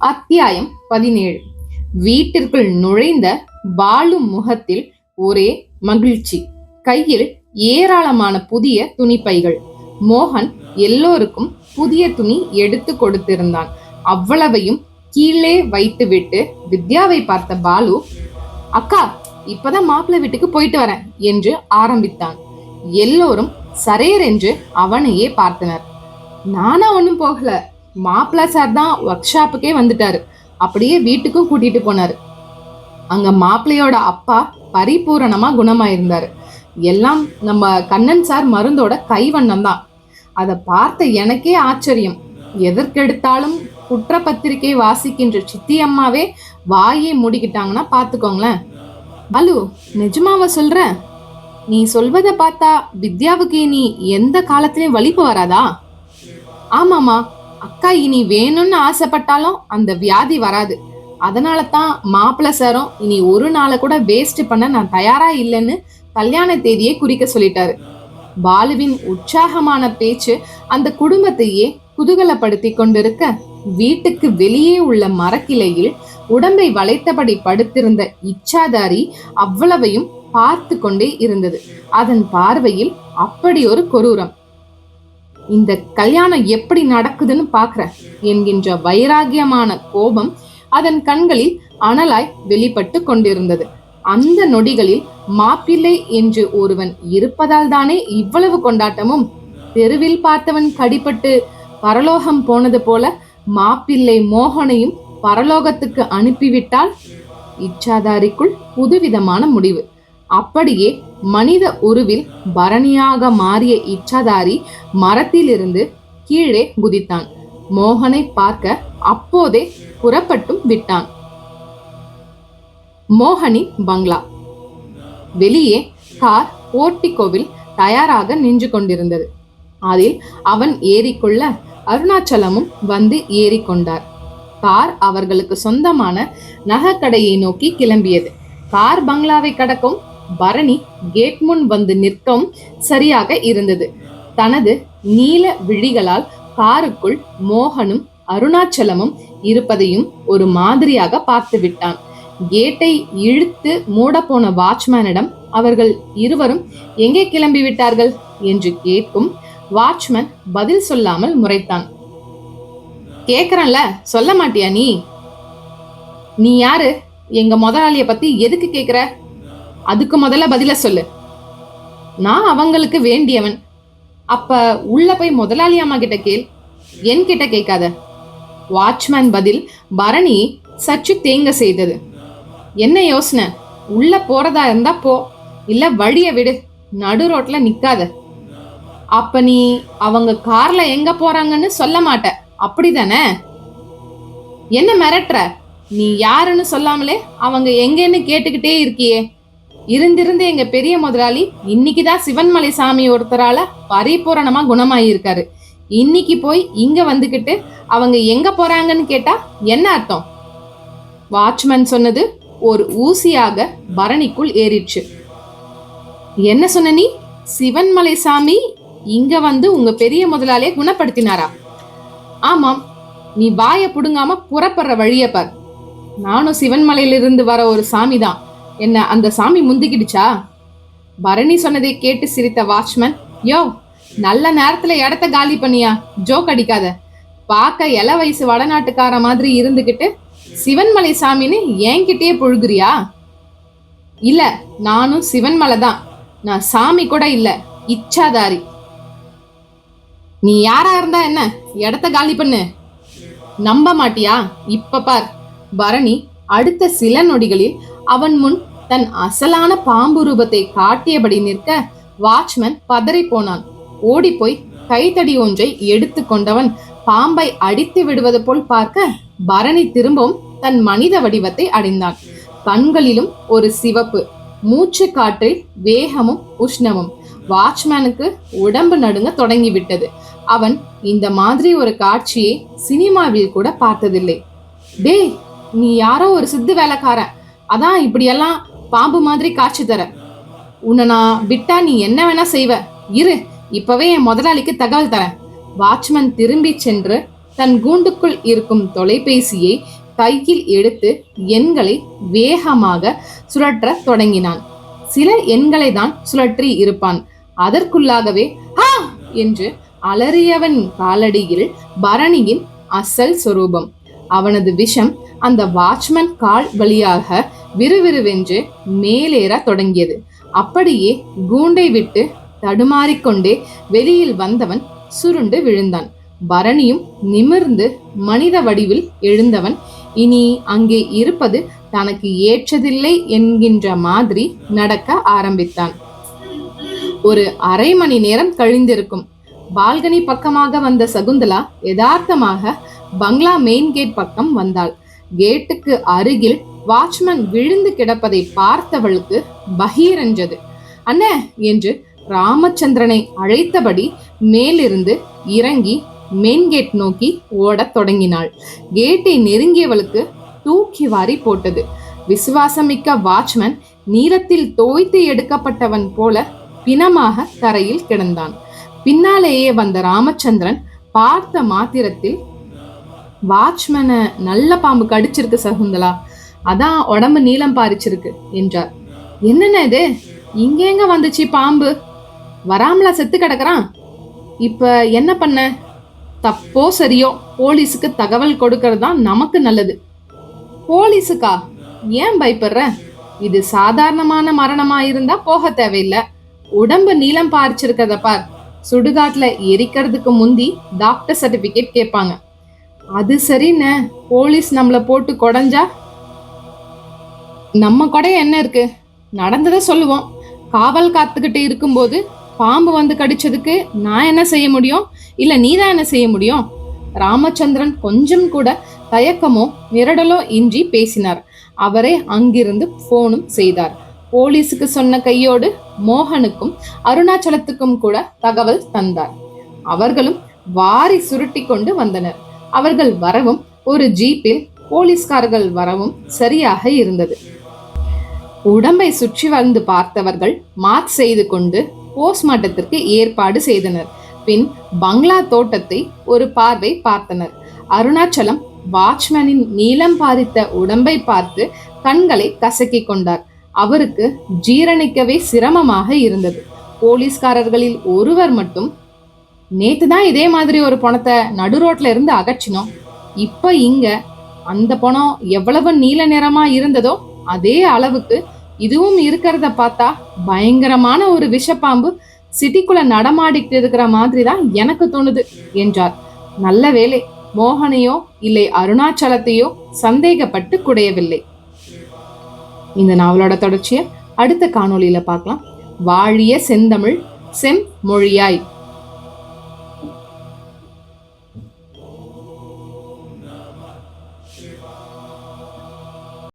அத்தியாயம் 17. வீட்டிற்குள் நுழைந்த பாலு முகத்தில் ஒரே மகிழ்ச்சி. கையில் ஏராளமான புதிய துணிப்பைகள். மோகன் எல்லோருக்கும் புதிய துணி எடுத்து கொடுத்திருந்தான். அவ்வளவையும் கீழே வைத்துவிட்டு வித்யாவை பார்த்த பாலு, அக்கா, இப்பதான் மாப்பிள்ளை வீட்டுக்கு போயிட்டு வரேன் என்று ஆரம்பித்தான். எல்லோரும் சரேர் என்று அவனையே பார்த்தனர். நானா ஒன்னும் போகல, மாப்பிள்ளை சார் தான் ஒர்க் ஷாப்புக்கே வந்துட்டாரு, அப்படியே வீட்டுக்கும் கூட்டிட்டு போனாரு. அங்க மாப்பிள்ளையோட அப்பா பரிபூரணமா குணமாயிருந்தாரு. எல்லாம் நம்ம கண்ணன் சார் மருந்தோட கைவண்ணம் தான். அதை பார்த்த எனக்கே ஆச்சரியம். எதற்கெடுத்தாலும் குற்றப்பத்திரிகை வாசிக்கின்ற சித்தி அம்மாவே வாயை மூடிக்கிட்டாங்கன்னா பாத்துக்கோங்களேன். பாலு, நிஜமாவ சொல்ற? நீ சொல்வதை பார்த்தா வித்யாவுக்கு இனி எந்த காலத்திலயும் வலிப்பு வராதா? ஆமாமா, அக்கா இனி வேணும்னு ஆசைப்பட்டாலும் அந்த வியாதி வராது. அதனால தான் மாப்பிள்ளை சாரும் இனி ஒரு நாளை கூட வேஸ்ட் பண்ண நான் தயாரா இல்லைன்னு கல்யாண தேதியை குறிக்க சொல்லிட்டாரு. பாலுவின் உற்சாகமான பேச்சு அந்த குடும்பத்தையே குதூகலப்படுத்தி கொண்டிருக்க, வீட்டுக்கு வெளியே உள்ள மரக்கிளையில் உடம்பை வளைத்தபடி படுத்திருந்த இச்சாதாரி அவ்வளவையும் பார்த்து கொண்டே இருந்தது. அதன் பார்வையில் அப்படி ஒரு கொரூரம். இந்த கல்யாணம் எப்படி நடக்குதுன்னு பாக்குற என்கின்ற வைராகியமான கோபம் அதன் கண்களில் அனலாய் வெளிப்பட்டு கொண்டிருந்தது. அந்த நொடிகளில் மாப்பிள்ளை என்று ஒருவன் இருப்பதால் தானே இவ்வளவு கொண்டாட்டமும். தெருவில் பார்த்தவன் கடிபட்டு பரலோகம் போனது போல மாப்பிள்ளை மோகனையும் பரலோகத்துக்கு அனுப்பிவிட்டால் இச்சாதாரிக்குள் புதுவிதமான முடிவு. அப்படியே மனித உருவில் பரணியாக மாறிய இச்சாதாரி மரத்திலிருந்து கீழே குதித்தான். மோகனை பார்க்க அப்போதே புறப்பட்டும் விட்டான். மோகனின் பங்களா. வெளியே கார் போர்ட்டிகோவில் தயாராக நின்று கொண்டிருந்தது. அதில் அவன் ஏறிக்கொள்ள அருணாச்சலமும் வந்து ஏறிக்கொண்டார். கார் அவர்களுக்கு சொந்தமான நகைக்கடையை நோக்கி கிளம்பியது. கார் பங்களாவை கடக்கும் பரணி கேட் முன் வந்து நிற்கவும் சரியாக இருந்தது. தனது நீல விழிகளால் காருக்குள் மோகனும் அருணாச்சலமும் இருப்பதையும் ஒரு மாதிரியாக பார்த்து விட்டான். கேட்டை இழுத்து மூடப்போன வாட்ச்மேனிடம் அவர்கள் இருவரும் எங்கே கிளம்பி விட்டார்கள் என்று கேட்கும் வாட்ச்மேன் பதில் சொல்லாமல் முறைத்தான். கேக்குறன்ல, சொல்ல மாட்டியா நீ? நீ யாரு? எங்க முதலாளிய பத்தி எதுக்கு கேக்குற? அதுக்கு முதல்ல பதில சொல்லு. நான் அவங்களுக்கு வேண்டியவன். அப்ப உள்ள போய் முதலாளி அம்மா கிட்ட கேள், என் கிட்ட கேட்காத. வாட்ச்மேன் பதில் பரணியை சற்று தேங்க செய்தது. என்ன யோசனை? உள்ள போறதா இருந்தா போ, இல்ல வழிய விடு, நடு ரோட்ல நிக்காத. அப்ப நீ அவங்க கார்ல எங்க போறாங்கன்னு சொல்ல மாட்ட, அப்படிதானே? என்ன மிரட்டுற? நீ யாருன்னு சொல்லாமலே அவங்க எங்கன்னு கேட்டுக்கிட்டே இருக்கியே. இருந்திருந்து எங்க பெரிய முதலாளி இன்னைக்குதான் சிவன்மலை சாமி ஒருத்தரால பரிபூரணமா குணமாயிருக்காரு. இன்னைக்கு போய் இங்க வந்துகிட்டு அவங்க எங்க போறாங்கன்னு கேட்டா என்ன அர்த்தம்? வாட்ச்மேன் சொன்னது ஒரு ஊசியாக பரணிக்குள் ஏறிடுச்சு. என்ன சொன்ன நீ? சிவன்மலை சாமி இங்க வந்து உங்க பெரிய முதலாளியை குணப்படுத்தினாரா? ஆமாம். நீ வாய புடுங்காம புறப்படுற வழிய பார். நானும் சிவன்மலையிலிருந்து வர ஒரு சாமி தான். என்ன அந்த சாமி முந்திக்கிடுச்சா? பரணி சொன்னதை கேட்டு சிரித்த வாட்ச்மேன், யோ, நல்ல நேரத்துல இடத்த காலி பண்ணியா? ஜோக் அடிக்காத. பார்க்க இள வயசு வடநாட்டுக்கார மாதிரி இருந்துகிட்டு சிவன்மலை சாமின்னு என்கிட்டயே புழுகுறியா? இல்ல, நானும் சிவன்மலை தான். நான் சாமி கூட இல்ல, இச்சாதாரி. நீ யாரா இருந்தா என்ன? இடத்த காலி பண்ணு. நம்ப மாட்டியா? இப்ப பார். பரணி அடுத்த சில நொடிகளில் அவன் முன் தன் அசலான பாம்பு ரூபத்தை காட்டியபடி நிற்க வாட்ச்மேன் பதறி போனான். ஓடிப்போய் கைத்தடி ஒன்றை எடுத்து கொண்டவன் பாம்பை அடித்து விடுவது போல் பார்க்க பரணி திரும்பவும் தன் மனித வடிவத்தை அடைந்தான். கண்களிலும் ஒரு சிவப்பு, மூச்சு காற்றில் வேகமும் உஷ்ணமும். வாட்ச்மேனுக்கு உடம்பு நடுங்க தொடங்கிவிட்டது. அவன் இந்த மாதிரி ஒரு காட்சியை சினிமாவில் கூட பார்த்ததில்லை. டேய், நீ யாரோ ஒரு சித்து வேலைக்காரன், அதான் இப்படியெல்லாம் பாம்பு மாதிரி காட்சி தர. உன்னை நான் விட்டா நீ என்ன வேணா செய்வ. இரு, இப்பவே என் முதலாளிக்கு தகவல் தரேன். வாட்ச்மேன் திரும்பி சென்று தன் கூண்டுக்குள் இருக்கும் தொலைபேசியை கையில் எடுத்து எண்களை வேகமாக சுழற்ற தொடங்கினான். சில எண்களை தான் சுழற்றி இருப்பான். அதற்குள்ளாகவே ஹா என்று அலறியவன் காலடியில் பரணியின் அசல் சொரூபம். அவனது விஷம் அந்த வாட்ச்மேன் கால் வழியாக விறுவிறுவென்று மேலேற தொடங்கியது. அப்படியே கூண்டை விட்டு தடுமாறிக்கொண்டே வெளியில் வந்தவன் சுருண்டு விழுந்தான். பரணியும் நிமிர்ந்து மனித வடிவில் எழுந்தவன் இனி அங்கே இருப்பது தனக்கு ஏற்றதில்லை என்கின்ற மாதிரி நடக்க ஆரம்பித்தான். ஒரு அரை மணி நேரம் கழிந்திருக்கும். பால்கனி பக்கமாக வந்த சகுந்தலா யதார்த்தமாக பங்களா மெயின் கேட் பக்கம் வந்தாள். கேட்டுக்கு அருகில் வாட்ச்மேன் விழுந்து கிடப்பதை பார்த்தவளுக்கு பகீரென்றது. அண்ணே என்று ராமச்சந்திரனை அழைத்தபடி மேலிருந்து இறங்கி மெயின் கேட் நோக்கி ஓடத் தொடங்கினாள். கேட்டை நெருங்கியவளுக்கு தூக்கி வாரி போட்டது. விசுவாசமிக்க வாட்ச்மேன் நீளத்தில் தோய்த்து எடுக்கப்பட்டவன் போல பிணமாக தரையில் கிடந்தான். பின்னாலேயே வந்த ராமச்சந்திரன் பார்த்த மாத்திரத்தில், வாட்ச்மேனை நல்ல பாம்பு கடிச்சிருக்கு சகுந்தலா, அதான் உடம்பு நீளம் பாரிச்சிருக்கு என்றார். என்னென்ன இது, இங்கெங்க வந்துச்சு பாம்பு? வராமலா செத்து கிடக்குறான்? இப்ப என்ன பண்ண? தப்போ சரியோ போலீஸுக்கு தகவல் கொடுக்கறது தான் நமக்கு நல்லது. போலீஸுக்கா? ஏன் பயப்படுற? இது சாதாரணமான மரணமா இருந்தா போக தேவையில்லை. உடம்பு நீளம் பாரிச்சிருக்கத பார். சுடுகாட்டுல எரிக்கிறதுக்கு முந்தி டாக்டர் சர்டிபிகேட் கேட்பாங்க. அது சரின்னு போலீஸ் நம்மள போட்டு கொடைஞ்சா நம்ம கொடைய என்ன இருக்கு? நடந்ததை சொல்லுவோம். காவல் காத்துக்கிட்டு இருக்கும்போது பாம்பு வந்து கடிச்சதுக்கு நான் என்ன செய்ய முடியும்? இல்ல நீதான் என்ன செய்ய முடியும்? ராமச்சந்திரன் கொஞ்சம் கூட தயக்கமோ மிரடலோ இன்றி பேசினார். அவரே அங்கிருந்து போனும் செய்தார். போலீஸுக்கு சொன்ன கையோடு மோகனுக்கும் அருணாச்சலத்துக்கும் கூட தகவல் தந்தார். அவர்களும் வாரி சுருட்டி கொண்டு வந்தனர். அவர்கள் வரவும் ஒரு ஜீப்பில் போலீஸ்காரர்கள் வரவும் சரியாக இருந்தது. உடம்பை சுற்றி வந்து பார்த்தவர்கள் மார்க் செய்து கொண்டு போஸ்ட்மார்ட்டத்திற்கு ஏற்பாடு செய்தனர். பின் பங்களா தோட்டத்தை ஒரு பார்வை பார்த்தனர். அருணாச்சலம் வாட்ச்மேனின் நீளம் பாரித்த உடம்பை பார்த்து கண்களை கசக்கி கொண்டார். அவருக்கு ஜீரணிக்கவே சிரமமாக இருந்தது. போலீஸ்காரர்களில் ஒருவர் மட்டும், நேத்து தான் இதே மாதிரி ஒரு பணத்தை நடு ரோட்ல இருந்து அகற்றினோம். இப்ப இங்க அந்த பணம் எவ்வளவு நீல நிறமா இருந்ததோ அதே அளவுக்கு இதுவும் இருக்கிறத பார்த்தா பயங்கரமான ஒரு விஷப்பாம்பு சிட்டிக்குள்ள நடமாடிட்டு இருக்கிற மாதிரி தான் எனக்கு தோணுது என்றார். நல்ல வேளை மோகனையோ இல்லை அருணாச்சலத்தையோ சந்தேகப்பட்டு குடையவில்லை. இந்த நாவலோட தொடர்ச்சியை அடுத்த காணொளியில பார்க்கலாம். வாழிய செந்தமிழ் செம் மொழியாய்.